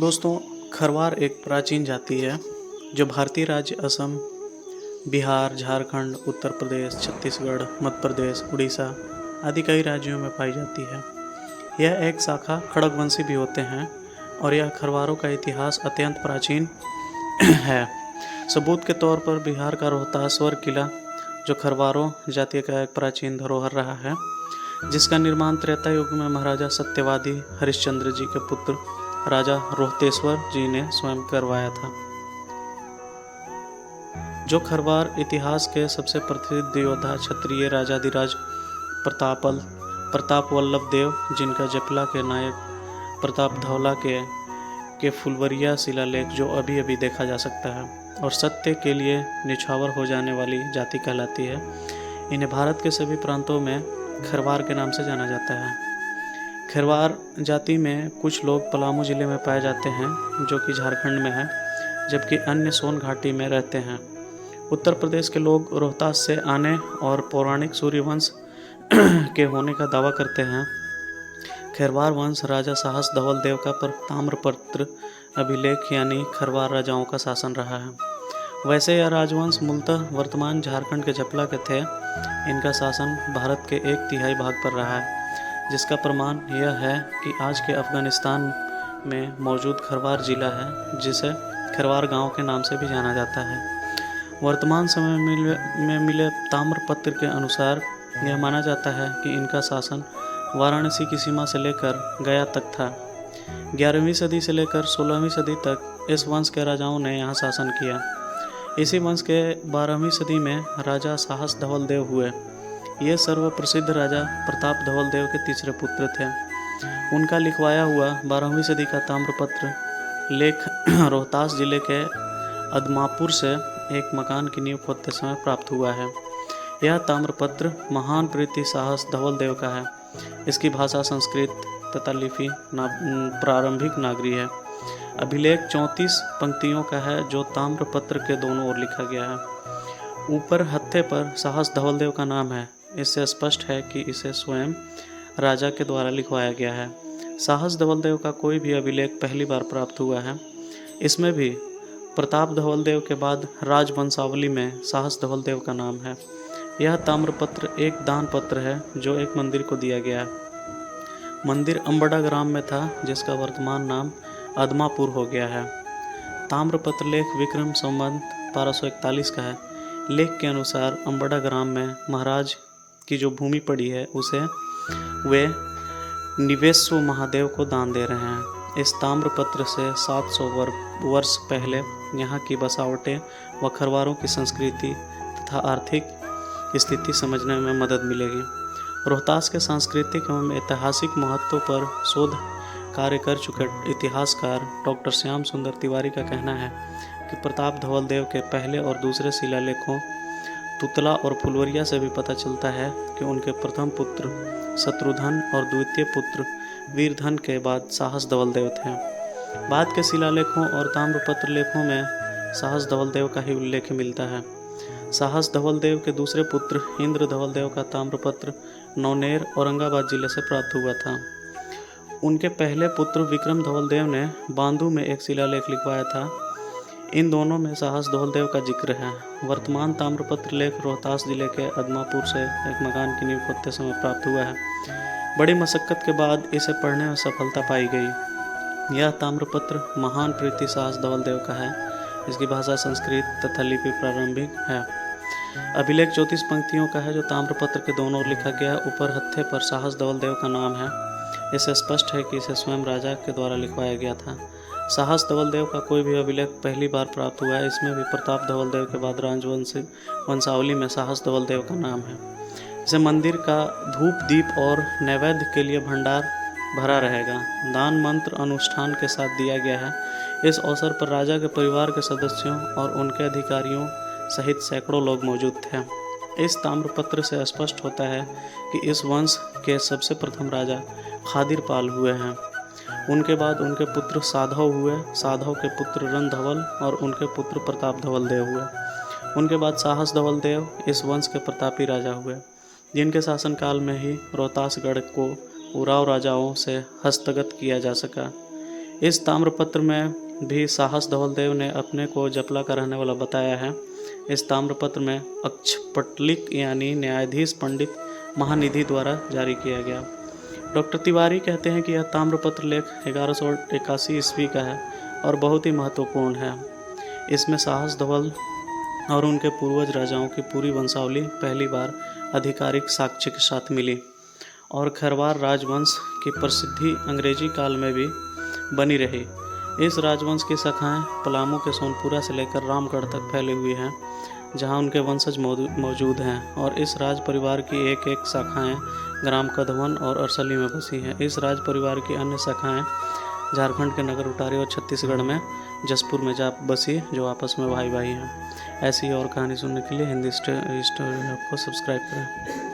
दोस्तों, खरवार एक प्राचीन जाति है जो भारतीय राज्य असम, बिहार, झारखंड, उत्तर प्रदेश, छत्तीसगढ़, मध्य प्रदेश, उड़ीसा आदि कई राज्यों में पाई जाती है। यह एक शाखा खड़गवंशी भी होते हैं और यह खरवारों का इतिहास अत्यंत प्राचीन है। सबूत के तौर पर बिहार का रोहतासवर किला, जो खरवारों जाति का एक प्राचीन धरोहर रहा है, जिसका निर्माण त्रेता युग में महाराजा सत्यवादी हरिश्चंद्र जी के पुत्र राजा रोहतेश्वर जी ने स्वयं करवाया था। जो खरवार इतिहास के सबसे प्रसिद्ध योद्धा क्षत्रिय राजाधिराज प्रताप वल्लभ देव, जिनका जपला के नायक प्रताप धौला के फुलवरिया शिलालेख जो अभी अभी देखा जा सकता है और सत्य के लिए निछावर हो जाने वाली जाति कहलाती है। इन्हें भारत के सभी प्रांतों में खरवार के नाम से जाना जाता है। खरवार जाति में कुछ लोग पलामू जिले में पाए जाते हैं, जो कि झारखंड में है, जबकि अन्य सोन घाटी में रहते हैं। उत्तर प्रदेश के लोग रोहतास से आने और पौराणिक सूर्यवंश के होने का दावा करते हैं। खरवार वंश राजा साहस धवल देव का ताम्रपत्र अभिलेख यानी खरवार राजाओं का शासन रहा है। वैसे यह राजवंश मूलतः वर्तमान झारखंड के जपला के थे। इनका शासन भारत के 1/3 भाग पर रहा है, जिसका प्रमाण यह है कि आज के अफगानिस्तान में मौजूद खरवार जिला है, जिसे खरवार गांव के नाम से भी जाना जाता है। वर्तमान समय में मिले ताम्रपत्र के अनुसार यह माना जाता है कि इनका शासन वाराणसी की सीमा से लेकर गया तक था। 11वीं सदी से लेकर 16वीं सदी तक इस वंश के राजाओं ने यहाँ शासन किया। इसी वंश के 12वीं सदी में राजा साहस धवल देव हुए। ये सर्वप्रसिद्ध राजा प्रताप धवल देव के तीसरे पुत्र थे। उनका लिखवाया हुआ 12वीं सदी का ताम्रपत्र लेख रोहतास जिले के अदमापुर से एक मकान की नींव खोदते समय प्राप्त हुआ है। यह ताम्रपत्र महान प्रीति साहस धवल देव का है। इसकी भाषा संस्कृत तथा लिपि प्रारंभिक नागरी है। अभिलेख 34 पंक्तियों का है, जो ताम्रपत्र के दोनों ओर लिखा गया है। ऊपर हत्थे पर साहस धवल देव का नाम है। इससे स्पष्ट है कि इसे स्वयं राजा के द्वारा लिखवाया गया है। साहस धवल देव का कोई भी अभिलेख पहली बार प्राप्त हुआ है। इसमें भी प्रताप धवल देव के बाद राजवंशावली में साहस धवल देव का नाम है। यह ताम्रपत्र एक दान पत्र है जो एक मंदिर को दिया गया है। मंदिर अम्बड़ा ग्राम में था, जिसका वर्तमान नाम अदमापुर हो गया है। ताम्रपत्र लेख विक्रम संवत 1241 का है। लेख के अनुसार अम्बड़ा ग्राम में महाराज की जो भूमि पड़ी है, उसे वे निवेश्व महादेव को दान दे रहे हैं। इस ताम्रपत्र से 700 वर्ष पहले यहाँ की बसावटें व खरवारों की संस्कृति तथा आर्थिक स्थिति समझने में मदद मिलेगी। रोहतास के सांस्कृतिक एवं ऐतिहासिक महत्व पर शोध कार्य कर चुके इतिहासकार डॉक्टर श्याम सुंदर तिवारी का कहना है कि प्रताप धवल देव के पहले और दूसरे शिलालेखों तुतला और फुलवरिया से भी पता चलता है कि उनके प्रथम पुत्र शत्रुधन और द्वितीय पुत्र वीरधन के बाद साहस धवल देव थे। बाद के शिलालेखों और ताम्रपत्र लेखों में साहस धवल देव का ही उल्लेख मिलता है। साहस धवल देव के दूसरे पुत्र इंद्र धवल देव का ताम्रपत्र नौनेर औरंगाबाद जिले से प्राप्त हुआ था। उनके पहले पुत्र विक्रम धवल देव ने बांदू में एक शिलालेख लिखवाया था। इन दोनों में साहस धवल देव का जिक्र है। वर्तमान ताम्रपत्र लेख रोहतास जिले के अदमापुर से एक मकान की नींव खोदते समय प्राप्त हुआ है। बड़ी मशक्कत के बाद इसे पढ़ने में सफलता पाई गई। यह ताम्रपत्र महान प्रीति साहस धवल देव का है। इसकी भाषा संस्कृत तथा लिपि प्रारंभिक है। अभिलेख 34 पंक्तियों का है, जो ताम्रपत्र के दोनों ओर लिखा गया है। ऊपर हत्थे पर साहस धवल देव का नाम है। इससे स्पष्ट है कि इसे स्वयं राजा के द्वारा लिखवाया गया था। साहस धवल देव का कोई भी अभिलेख पहली बार प्राप्त हुआ है। इसमें भी प्रताप धवल देव के बाद राजवंशावली में साहस धवल देव का नाम है। इसे मंदिर का धूप दीप और नैवेद्य के लिए भंडार भरा रहेगा। दान मंत्र अनुष्ठान के साथ दिया गया है। इस अवसर पर राजा के परिवार के सदस्यों और उनके अधिकारियों सहित सैकड़ों लोग मौजूद थे। इस ताम्रपत्र से स्पष्ट होता है कि इस वंश के सबसे प्रथम राजा खादिरपाल हुए हैं। उनके बाद उनके पुत्र साधव हुए। साधव के पुत्र रणधवल और उनके पुत्र प्रताप धवल देव हुए। उनके बाद साहस धवल देव इस वंश के प्रतापी राजा हुए, जिनके शासनकाल में ही रोहतासगढ़ को उराव राजाओं से हस्तगत किया जा सका। इस ताम्रपत्र में भी साहस धवलदेव ने अपने को जपला का रहने वाला बताया है। इस ताम्रपत्र में अक्षपटलिक यानी न्यायाधीश पंडित महानिधि द्वारा जारी किया गया। डॉक्टर तिवारी कहते हैं कि यह ताम्रपत्र लेख 1181 ईस्वी का है और बहुत ही महत्वपूर्ण है। इसमें साहस धवल और उनके पूर्वज राजाओं की पूरी वंशावली पहली बार आधिकारिक साक्ष्य के साथ मिली और खरवार राजवंश की प्रसिद्धि अंग्रेजी काल में भी बनी रही। इस राजवंश की शाखाएं पलामू के सोनपुरा से लेकर रामगढ़ तक फैली हुई हैं, जहां उनके वंशज मौजूद हैं, और इस राज परिवार की एक एक शाखाएं ग्राम कधवन और अरसली में बसी हैं। इस राज परिवार की अन्य शाखाएं झारखंड के नगर उटारी और छत्तीसगढ़ में जसपुर में जा बसी, जो आपस में भाई भाई हैं। ऐसी और कहानी सुनने के लिए हिंदी स्टोरी हब को सब्सक्राइब करें।